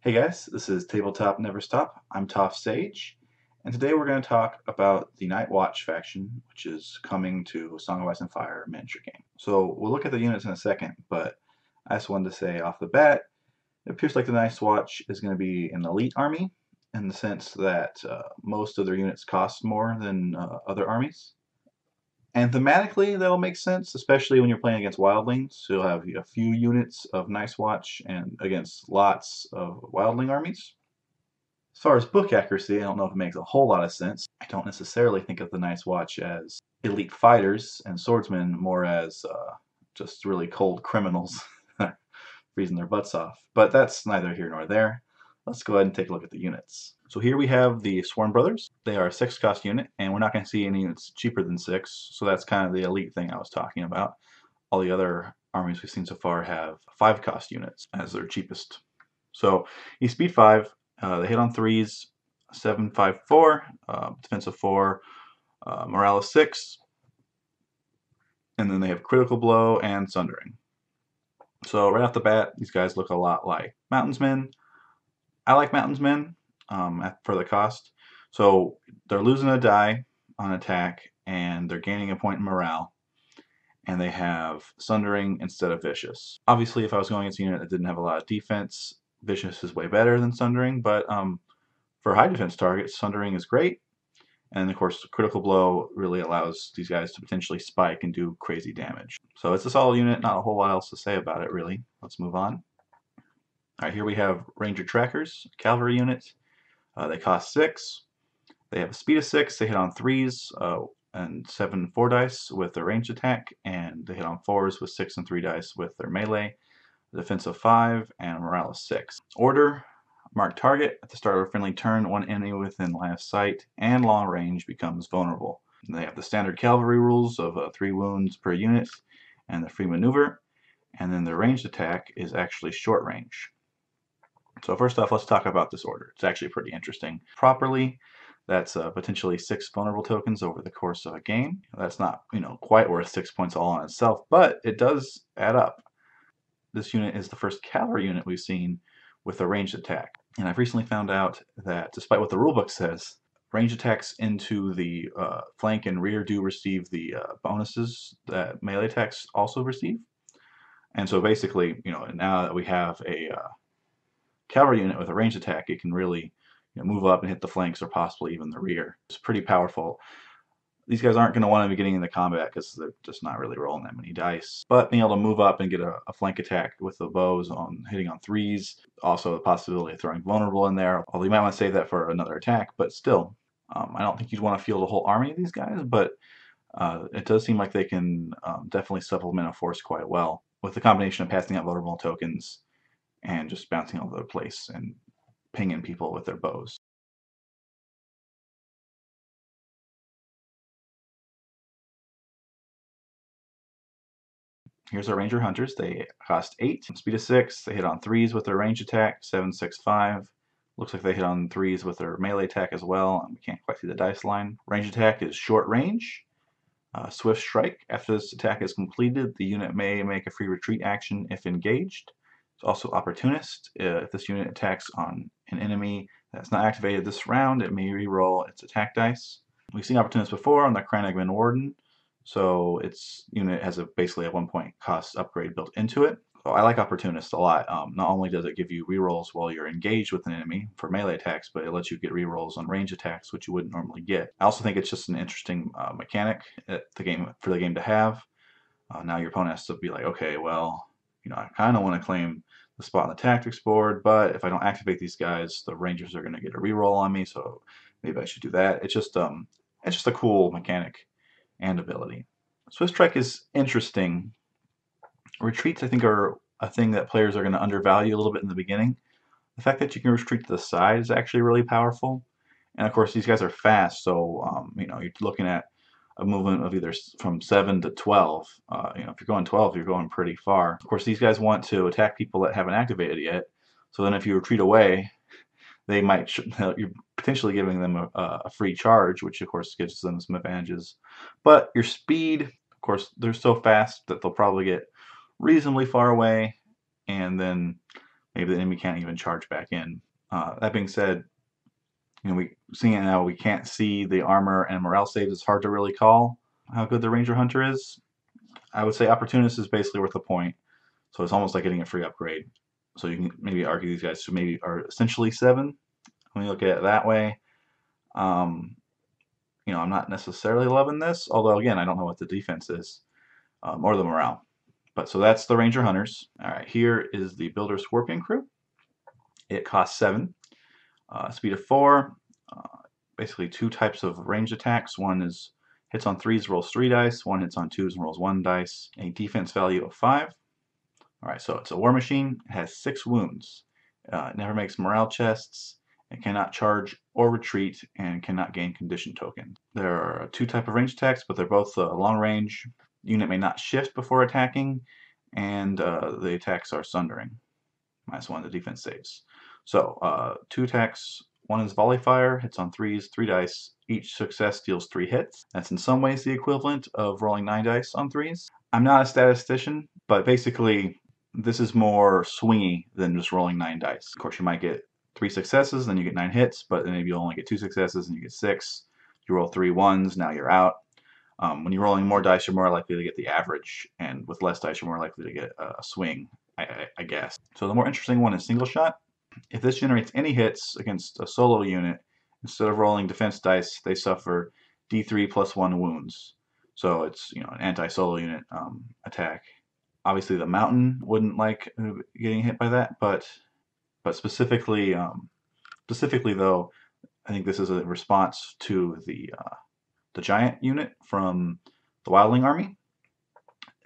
Hey guys, this is Tabletop Never Stop. I'm Toph Sage, and today we're going to talk about the Night Watch faction, which is coming to Song of Ice and Fire miniature game. So we'll look at the units in a second, but I just wanted to say off the bat, it appears like the Night Watch is going to be an elite army in the sense that most of their units cost more than other armies. And thematically, that'll make sense, especially when you're playing against wildlings. So you'll have a few units of Nice Watch and against lots of wildling armies. As far as book accuracy, I don't know if it makes a whole lot of sense. I don't necessarily think of the Nice Watch as elite fighters and swordsmen, more as just really cold criminals freezing their butts off. But that's neither here nor there. Let's go ahead and take a look at the units. So here we have the Sworn Brothers. They are a 6 cost unit, and we're not going to see any units cheaper than 6, so that's kind of the elite thing I was talking about. All the other armies we've seen so far have 5 cost units as their cheapest. So he's speed 5, they hit on 3s, 7, 5, 4, defensive 4, morale is 6, and then they have critical blow and sundering. So right off the bat, these guys look a lot like Mountainsmen. I like Mountainsmen for the cost. So they're losing a die on attack, and they're gaining a point in morale, and they have Sundering instead of Vicious. Obviously, if I was going against a unit that didn't have a lot of defense, Vicious is way better than Sundering, but for high defense targets, Sundering is great. And of course, Critical Blow really allows these guys to potentially spike and do crazy damage. So it's a solid unit, not a whole lot else to say about it, really. Let's move on. All right, here we have Ranger Trackers, cavalry unit. They cost 6. They have a speed of 6. They hit on 3s and 7 4 dice with their ranged attack, and they hit on 4s with 6 and 3 dice with their melee. Defense of 5 and morale of 6. Order: mark target at the start of a friendly turn. One enemy within line of sight and long range becomes vulnerable. And they have the standard cavalry rules of 3 wounds per unit and the free maneuver, and then their ranged attack is actually short range. So first off, let's talk about this order. It's actually pretty interesting. Properly, that's potentially 6 vulnerable tokens over the course of a game. That's not, quite worth 6 points all on itself, but it does add up. This unit is the first cavalry unit we've seen with a ranged attack. And I've recently found out that despite what the rulebook says, ranged attacks into the flank and rear do receive the bonuses that melee attacks also receive. And so basically, now that we have a cavalry unit with a ranged attack, it can really move up and hit the flanks or possibly even the rear. It's pretty powerful. These guys aren't going to want to be getting into combat because they're just not really rolling that many dice. But being able to move up and get a flank attack with the bows on hitting on 3s, also the possibility of throwing vulnerable in there. Although you might want to save that for another attack, but still, I don't think you'd want to field a whole army of these guys, but it does seem like they can definitely supplement a force quite well with the combination of passing out vulnerable tokens and just bouncing all over the place and pinging people with their bows. Here's our Ranger Hunters. They cost 8, speed of 6. They hit on 3s with their range attack, 7, 6, 5. Looks like they hit on 3s with their melee attack as well. We can't quite see the dice line. Range attack is short range. Swift Strike. After this attack is completed, the unit may make a free retreat action if engaged. It's also Opportunist. If this unit attacks on an enemy that's not activated this round, it may reroll its attack dice. We've seen Opportunist before on the Cranagman Warden, so its unit has basically a 1 point cost upgrade built into it. So I like Opportunist a lot. Not only does it give you rerolls while you're engaged with an enemy for melee attacks, but it lets you get rerolls on range attacks, which you wouldn't normally get. I also think it's just an interesting mechanic for the game to have. Now your opponent has to be like, okay, well, I kind of want to claim the spot on the tactics board, but if I don't activate these guys, the Rangers are going to get a reroll on me, so maybe I should do that. It's just a cool mechanic and ability. Swift Strike is interesting. Retreats, I think, are a thing that players are going to undervalue a little bit in the beginning. The fact that you can retreat to the side is actually really powerful. And of course, these guys are fast, so you're looking at a movement of either from 7 to 12. If you're going 12, you're going pretty far. Of course, these guys want to attack people that haven't activated yet. So then if you retreat away, they might you're potentially giving them a free charge, which of course gives them some advantages. But your speed, of course, they're so fast that they'll probably get reasonably far away, and then maybe the enemy can't even charge back in. That being said, seeing it now, we can't see the armor and morale saves. It's hard to really call how good the Ranger Hunter is. I would say Opportunist is basically worth a point, so it's almost like getting a free upgrade. So you can maybe argue these guys maybe are essentially 7 when you look at it that way. I'm not necessarily loving this, although again, I don't know what the defense is or the morale. But so that's the Ranger Hunters. All right, here is the Builder Scorpion crew. It costs 7, speed of 4. Basically 2 types of ranged attacks. One is hits on 3s, rolls 3 dice. One hits on 2s and rolls 1 dice. A defense value of 5. All right, so it's a war machine. It has 6 wounds. It never makes morale chests. It cannot charge or retreat and cannot gain condition tokens. There are 2 types of range attacks, but they're both long range. Unit may not shift before attacking, and the attacks are sundering. -1 to defense saves. So 2 attacks. One is volley fire, hits on 3s, 3 dice. Each success deals 3 hits. That's in some ways the equivalent of rolling 9 dice on 3s. I'm not a statistician, but basically this is more swingy than just rolling 9 dice. Of course, you might get 3 successes, then you get 9 hits, but then maybe you only get 2 successes and you get 6. You roll 3 1s, now you're out. When you're rolling more dice, you're more likely to get the average, and with less dice, you're more likely to get a swing, I guess. So the more interesting one is single shot. If this generates any hits against a solo unit, instead of rolling defense dice, they suffer D3 plus 1 wounds. So it's an anti-solo unit attack. Obviously, the Mountain wouldn't like getting hit by that, but specifically though, I think this is a response to the Giant unit from the Wildling army.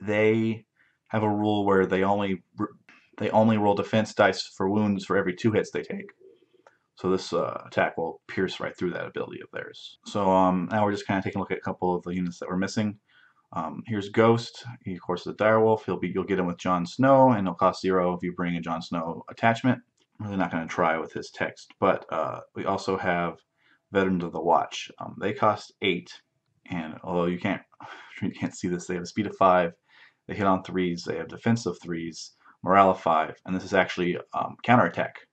They have a rule where they only roll defense dice for wounds for every 2 hits they take. So this attack will pierce right through that ability of theirs. So now we're just kind of taking a look at a couple of the units that we're missing. Here's Ghost. He, of course, is a direwolf. You'll get him with Jon Snow, and it'll cost 0 if you bring a Jon Snow attachment. I'm really not going to try with his text, but we also have Veterans of the Watch. They cost 8, and although you can't see this, they have a speed of 5. They hit on 3s. They have defense of 3s, morale of 5, and this is actually counterattack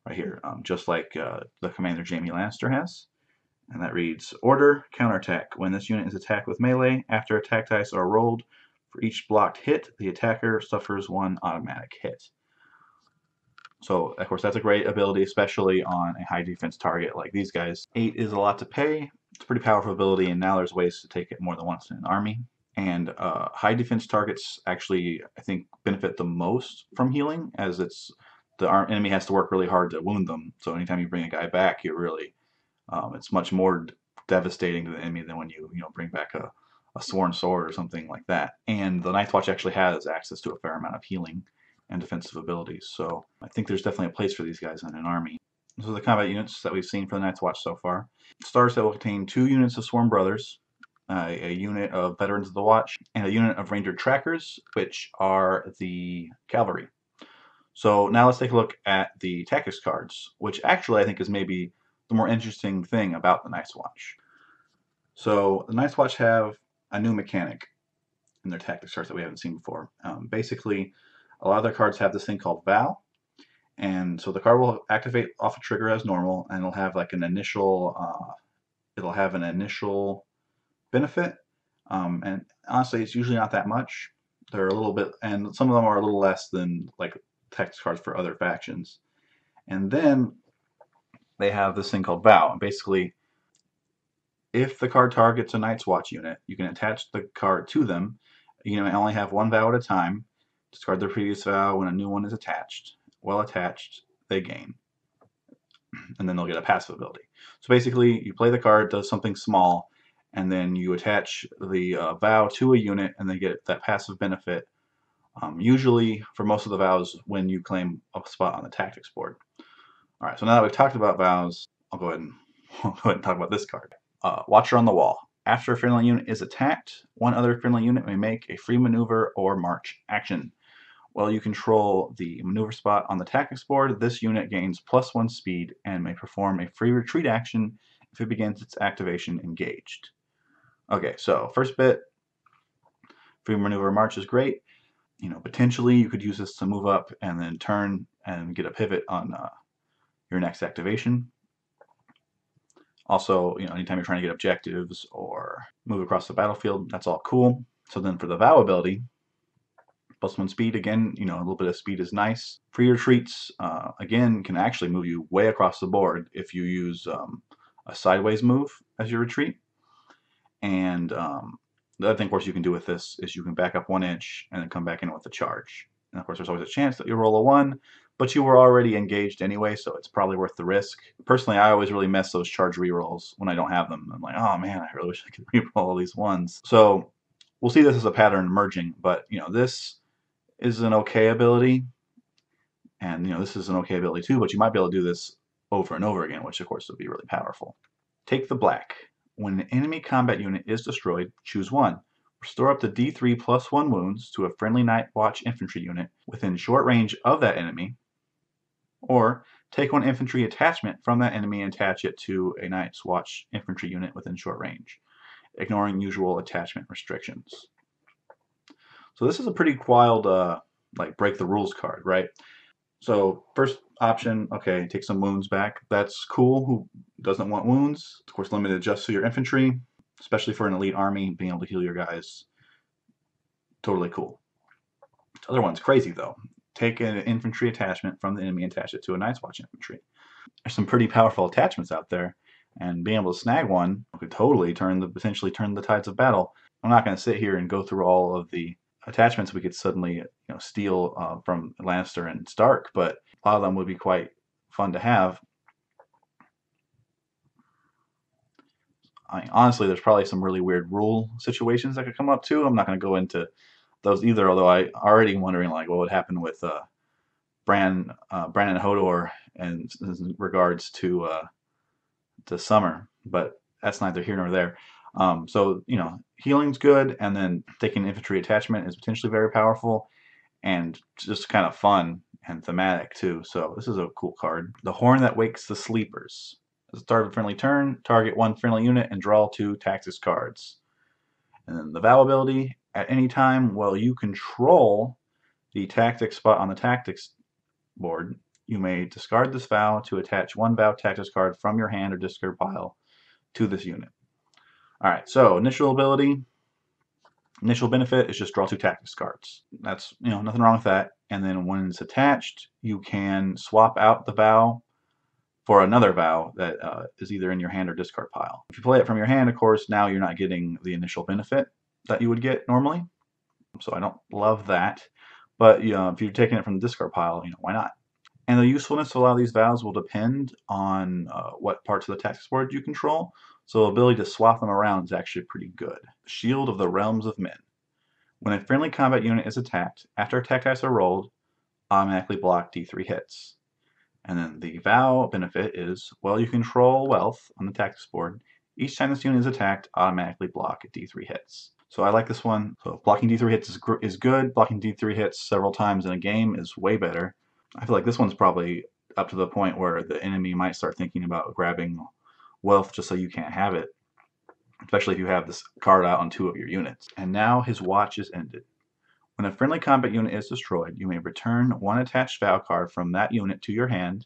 right here, just like the commander Jaime Lannister has. And that reads, Order, counterattack. When this unit is attacked with melee, after attack dice are rolled, for each blocked hit, the attacker suffers 1 automatic hit. So, of course, that's a great ability, especially on a high defense target like these guys. 8 is a lot to pay. It's a pretty powerful ability, and now there's ways to take it more than once in an army. And high defense targets actually, I think, benefit the most from healing, as the enemy has to work really hard to wound them. So anytime you bring a guy back, you really it's much more devastating to the enemy than when you bring back a sworn sword or something like that. And the Night's Watch actually has access to a fair amount of healing and defensive abilities. So I think there's definitely a place for these guys in an army. Those are the combat units that we've seen for the Night's Watch so far. Stars that will contain 2 units of Sworn Brothers, a unit of Veterans of the Watch, and a unit of Ranger Trackers, which are the cavalry. So now let's take a look at the tactics cards, which actually I think is maybe the more interesting thing about the Night's Watch. So the Night's Watch have a new mechanic in their tactics cards that we haven't seen before. Basically, a lot of their cards have this thing called Vow, and so the card will activate off a trigger as normal, and it'll have like an initial benefit, and honestly, it's usually not that much. They're a little bit, and some of them are a little less than like tactics cards for other factions. And then they have this thing called Vow, and basically, if the card targets a Night's Watch unit, you can attach the card to them. You may only have 1 vow at a time. Discard their previous vow when a new one is attached. Well attached, they gain. And then they'll get a passive ability. So basically, you play the card, does something small, and then you attach the vow to a unit, and they get that passive benefit. Usually, for most of the vows, when you claim a spot on the tactics board. All right, so now that we've talked about vows, I'll go ahead and talk about this card. Watcher on the Wall. After a friendly unit is attacked, one other friendly unit may make a free maneuver or march action. While you control the maneuver spot on the tactics board, this unit gains +1 speed and may perform a free retreat action if it begins its activation engaged. Okay, so first bit, free maneuver march is great. Potentially you could use this to move up and then turn and get a pivot on your next activation. Also, anytime you're trying to get objectives or move across the battlefield, that's all cool. So then for the Vow ability, +1 speed, again, a little bit of speed is nice. Free retreats, again, can actually move you way across the board if you use a sideways move as your retreat. And the other thing, of course, you can do with this is you can back up 1 inch and then come back in with a charge. And of course, there's always a chance that you roll a 1, but you were already engaged anyway, so it's probably worth the risk. Personally, I always really mess those charge rerolls when I don't have them. I'm like, oh man, I really wish I could reroll all these 1s. So we'll see this as a pattern emerging, but this is an okay ability, and this is an okay ability too, but you might be able to do this over and over again, which of course would be really powerful. Take the black. When an enemy combat unit is destroyed, choose 1. Restore up to D3 +1 wounds to a friendly Night Watch infantry unit within short range of that enemy, or take 1 infantry attachment from that enemy and attach it to a Night's Watch infantry unit within short range, ignoring usual attachment restrictions. So this is a pretty wild, like break the rules card, right? So first option, okay, take some wounds back. That's cool. Who doesn't want wounds? Of course, limited just to your infantry, especially for an elite army, being able to heal your guys. Totally cool. The other one's crazy though. Take an infantry attachment from the enemy and attach it to a Night's Watch infantry. There's some pretty powerful attachments out there, and being able to snag one could totally potentially turn the tides of battle. I'm not going to sit here and go through all of the attachments we could suddenly steal from Lannister and Stark, but a lot of them would be quite fun to have. Honestly, there's probably some really weird rule situations that could come up too. I'm not going to go into those either, although I already wondering like what would happen with Bran and Hodor in regards to Summer, but that's neither here nor there. So healing's good, and then taking an infantry attachment is potentially very powerful and just kind of fun and thematic too. So this is a cool card. The Horn that Wakes the Sleepers. At the start of a friendly turn, target 1 friendly unit and draw 2 tactics cards. And then the Vow ability, at any time while you control the tactics spot on the tactics board, you may discard this vow to attach 1 Vow tactics card from your hand or discard pile to this unit. Alright, so initial ability, initial benefit is just draw 2 tactics cards. That's, nothing wrong with that. And then when it's attached, you can swap out the vow for another vow that is either in your hand or discard pile. If you play it from your hand, of course, now you're not getting the initial benefit that you would get normally. So I don't love that. But if you're taking it from the discard pile, why not? And the usefulness of a lot of these vows will depend on what parts of the tactics board you control. So the ability to swap them around is actually pretty good. Shield of the Realms of Men. When a friendly combat unit is attacked, after attack dice are rolled, automatically block D3 hits. And then the vow benefit is, while you control wealth on the tactics board, each time this unit is attacked, automatically block D3 hits. So I like this one. So blocking D3 hits is good. Blocking D3 hits several times in a game is way better. I feel like this one's probably up to the point where the enemy might start thinking about grabbing wealth just so you can't have it, especially if you have this card out on 2 of your units. And now his watch is ended. When a friendly combat unit is destroyed, you may return 1 attached vow card from that unit to your hand,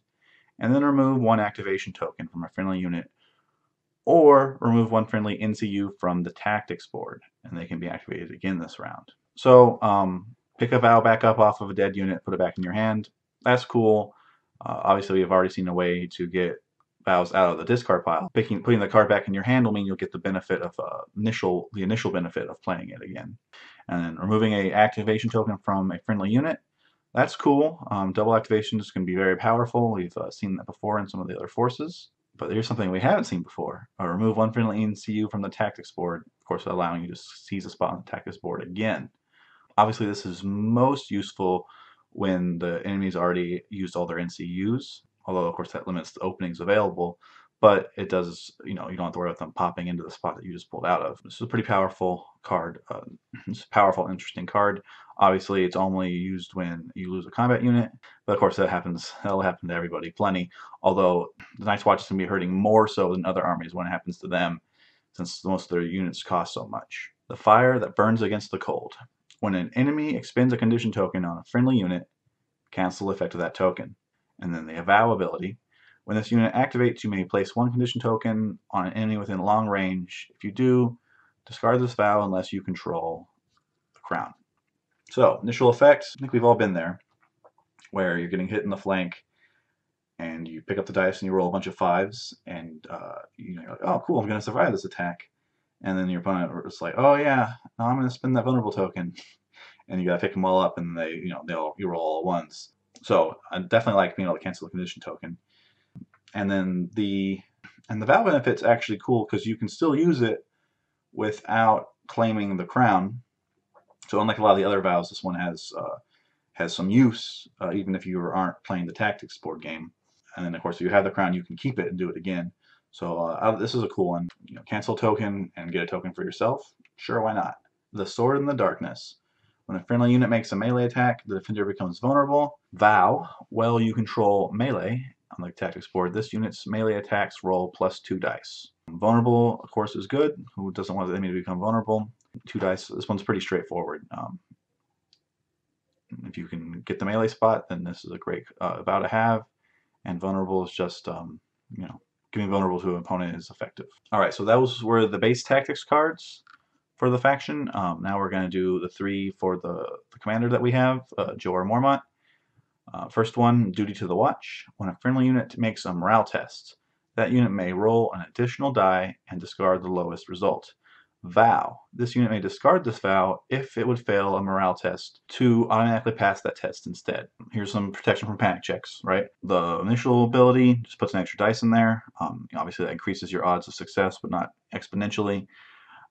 and then remove 1 activation token from a friendly unit, or remove 1 friendly NCU from the tactics board, and they can be activated again this round. So pick a vow back up off of a dead unit, put it back in your hand. That's cool. Obviously, we've already seen a way to get vows out of the discard pile. Putting the card back in your hand will mean you'll get the benefit of the initial benefit of playing it again. And then removing a activation token from a friendly unit. That's cool. Double activations can be very powerful. We've seen that before in some of the other forces. But here's something we haven't seen before. Remove 1 friendly NCU from the tactics board, of course allowing you to seize a spot on the tactics board again. Obviously, this is most useful when the enemy's already used all their NCUs, although of course that limits the openings available, but it does, you don't have to worry about them popping into the spot that you just pulled out of. This is a pretty powerful card. It's a powerful, interesting card. Obviously, it's only used when you lose a combat unit, but of course that'll happen to everybody plenty, although the Night's Watch is going to be hurting more so than other armies when it happens to them, since most of their units cost so much. The Fire that Burns Against the Cold. When an enemy expends a condition token on a friendly unit, cancel the effect of that token. And then the Avow ability. When this unit activates, you may place one condition token on an enemy within long range. If you do, discard this vow unless you control the crown. So, initial effects, I think we've all been there, where you're getting hit in the flank, and you pick up the dice and you roll a bunch of 5s, and you're like, oh cool, I'm going to survive this attack. And then your opponent is like, oh yeah, no, I'm going to spend that vulnerable token. And you got to pick them all up, and you roll all at once. So I definitely like being able to cancel the condition token. And then the vow benefit's actually cool because you can still use it without claiming the crown. So unlike a lot of the other vows, this one has some use, even if you aren't playing the tactics board game. And then of course, if you have the crown, you can keep it and do it again. So this is a cool one. Cancel token and get a token for yourself. Sure, why not? The Sword in the Darkness. When a friendly unit makes a melee attack, the defender becomes vulnerable. Vow, well, you control melee on the tactics board. This unit's melee attacks roll +2 dice. Vulnerable, of course, is good. Who doesn't want the enemy to become vulnerable? 2 dice. This one's pretty straightforward. If you can get the melee spot, then this is a great vow to have. And vulnerable is just, giving vulnerable to an opponent is effective. All right, so those were the base tactics cards for the faction. Now we're going to do the 3 for the commander that we have, Jorah Mormont. First one, Duty to the Watch. When a friendly unit makes a morale test, that unit may roll an additional die and discard the lowest result. Vow. This unit may discard this vow if it would fail a morale test to automatically pass that test instead. Here's some protection from panic checks, right? The initial ability just puts an extra dice in there. Obviously that increases your odds of success, but not exponentially.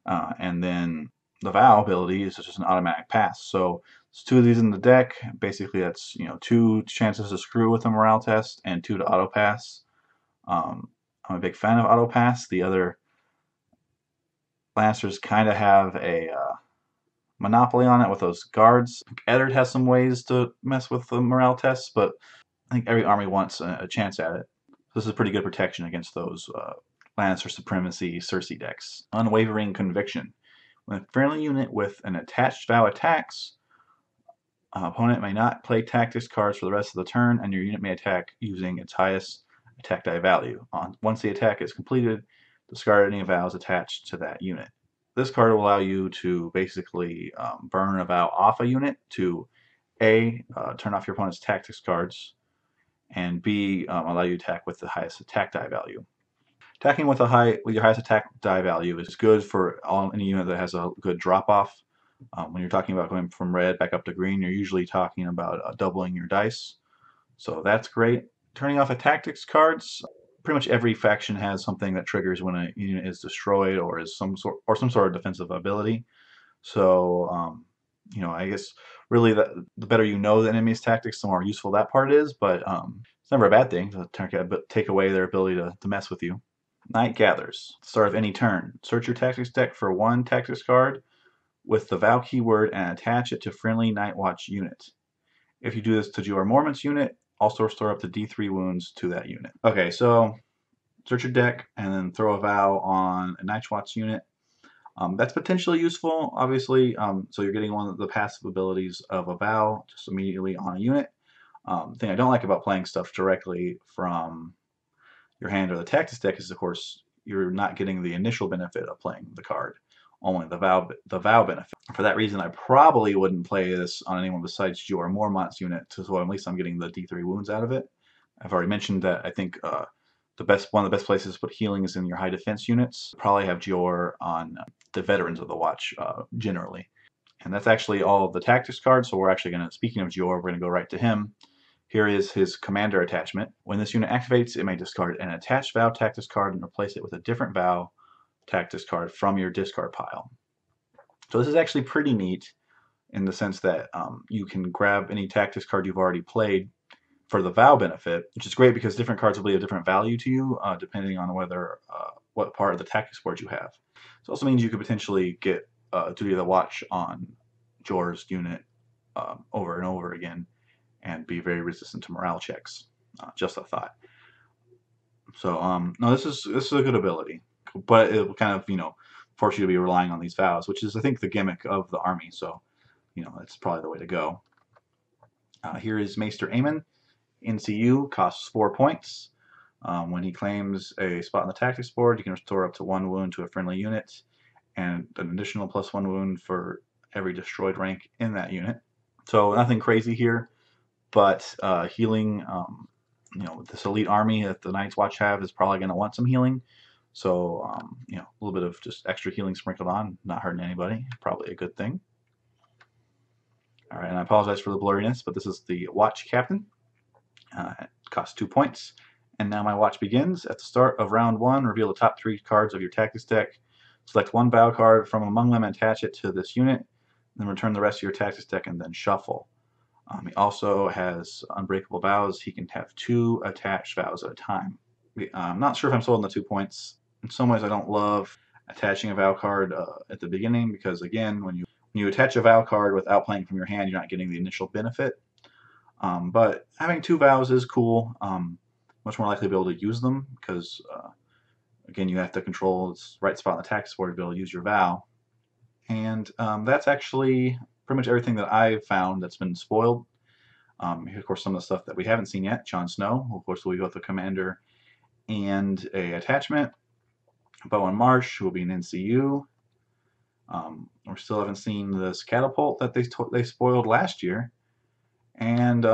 And then the vow ability is just an automatic pass. So there's 2 of these in the deck. Basically, that's 2 chances to screw with a morale test and 2 to auto pass. I'm a big fan of auto pass. The other Lancers kind of have a monopoly on it with those guards. Eddard has some ways to mess with the morale tests, but I think every army wants a chance at it. This is pretty good protection against those Lannister Supremacy Cersei decks. Unwavering Conviction. When a friendly unit with an attached vow attacks, opponent may not play tactics cards for the rest of the turn, and your unit may attack using its highest attack die value. Once the attack is completed, discard any vows attached to that unit. This card will allow you to basically burn a vow off a unit to A, turn off your opponent's tactics cards, and B, allow you to attack with the highest attack die value. Attacking with your highest attack die value is good for any unit that has a good drop off. When you're talking about going from red back up to green, you're usually talking about doubling your dice. So that's great. Turning off tactics cards. Pretty much every faction has something that triggers when a unit is destroyed or is some sort of defensive ability. So I guess really the better you know the enemy's tactics, the more useful that part is. But it's never a bad thing to take away their ability to mess with you. Night Gathers. Start of any turn. Search your tactics deck for 1 tactics card with the vow keyword and attach it to friendly Night Watch unit. If you do this to Jorah Mormont's unit, also restore up to D3 wounds to that unit. Okay, so search your deck and then throw a vow on a Night Watch unit. That's potentially useful, obviously. So you're getting one of the passive abilities of a vow just immediately on a unit. The thing I don't like about playing stuff directly from your hand or the tactics deck is, of course, you're not getting the initial benefit of playing the card, only the vow benefit. For that reason, I probably wouldn't play this on anyone besides Jorah Mormont's unit, so at least I'm getting the D3 wounds out of it. I've already mentioned that I think one of the best places to put healing is in your high defense units. Probably have Jorah on the veterans of the watch generally. And that's actually all of the tactics cards, so we're actually going to, speaking of Jorah, we're going to go right to him. Here is his commander attachment. When this unit activates, it may discard an attached vow tactics card and replace it with a different vow tactics card from your discard pile. So this is actually pretty neat in the sense that you can grab any tactics card you've already played for the vow benefit, which is great because different cards will be of different value to you depending on what part of the tactics board you have. It also means you could potentially get Duty of the Watch on Jorah's unit over and over again and be very resistant to morale checks. Just a thought. So no, this is a good ability, but it will kind of force you to be relying on these vows, which is I think the gimmick of the army. So that's probably the way to go. Here is Maester Aemon. NCU costs 4 points. When he claims a spot on the tactics board, you can restore up to 1 wound to a friendly unit, and an additional +1 wound for every destroyed rank in that unit. So nothing crazy here, but healing, with this elite army that the Night's Watch have is probably going to want some healing. So, a little bit of just extra healing sprinkled on, not hurting anybody, probably a good thing. All right, and I apologize for the blurriness, but this is the Watch Captain. It costs 2 points. And now my watch begins. At the start of round 1, reveal the top 3 cards of your tactics deck. Select 1 battle card from among them and attach it to this unit. Then return the rest of your tactics deck and then shuffle. He also has Unbreakable Vows. He can have 2 attached vows at a time. I'm not sure if I'm sold on the 2 points. In some ways, I don't love attaching a vow card at the beginning because, again, when you attach a vow card without playing from your hand, you're not getting the initial benefit. But having 2 vows is cool. Much more likely to be able to use them because, again, you have to control the right spot on the tactics board to be able to use your vow. And that's actually pretty much everything that I've found that's been spoiled. Of course, some of the stuff that we haven't seen yet. Jon Snow, of course, will be both a commander and a attachment. Bow and Marsh, who will be an NCU. We still haven't seen this catapult that they spoiled last year. And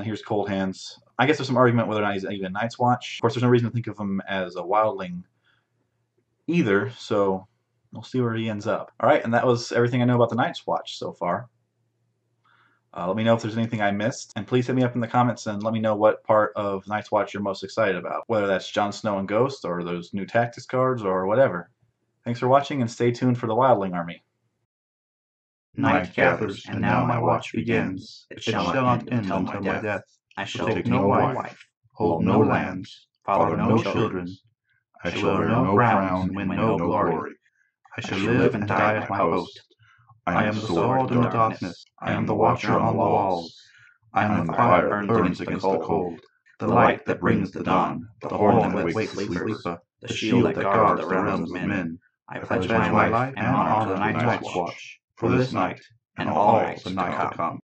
here's Cold Hands. I guess there's some argument whether or not he's even Night's Watch. Of course, there's no reason to think of him as a wildling either, so we'll see where he ends up. All right, and that was everything I know about the Night's Watch so far. Let me know if there's anything I missed, and please hit me up in the comments and let me know what part of Night's Watch you're most excited about, whether that's Jon Snow and Ghost, or those new tactics cards, or whatever. Thanks for watching, and stay tuned for the Wildling Army. Night gathers, and now my watch begins. It shall not end until my death. I shall take no wife, hold no lands, father no children. I shall wear no crowns, win no glory. I shall live and die at my post. I am the sword in the darkness. I am the watcher on the walls. I am the fire that burns against the cold, the light that brings the dawn, the horn that wakes the sleeper, the shield that guards the realms of men. I pledge my life and honor to the Night's Watch, for this night and all the nights to come.